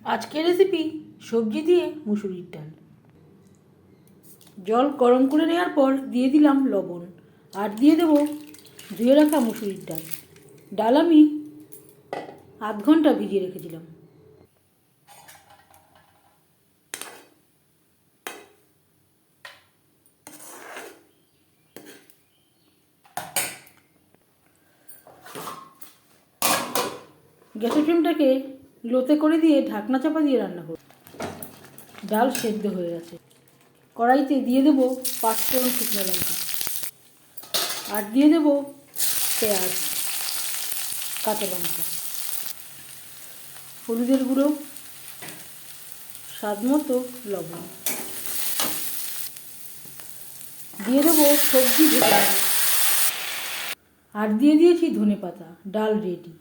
আজকের রেসিপি সবজি দিয়ে মুসুরির ডাল। জল গরম করে নেওয়ার পর দিয়ে দিলাম লবণ আর দিয়ে দেবো ধুয়ে রাখা মুসুরির ডাল। ডাল আমি আধ ঘন্টা ভিজিয়ে রেখেছিলাম। গ্যাসের ফ্লেমটাকে লোতে করে দিয়ে ঢাকনা চাপা দিয়ে রান্না করব। ডাল সেদ্ধ হয়ে গেছে। কড়াইতে দিয়ে দেবো 5 ফোড়ন শুকনো লঙ্কা আর দিয়ে দেবো পেঁয়াজ, কাঁচা লঙ্কা, হলুদের গুঁড়ো, স্বাদ মতো লবণ, দিয়ে দেবো সবজি ভেজে আর দিয়ে দিয়েছি ধনেপাতা। ডাল রেডি।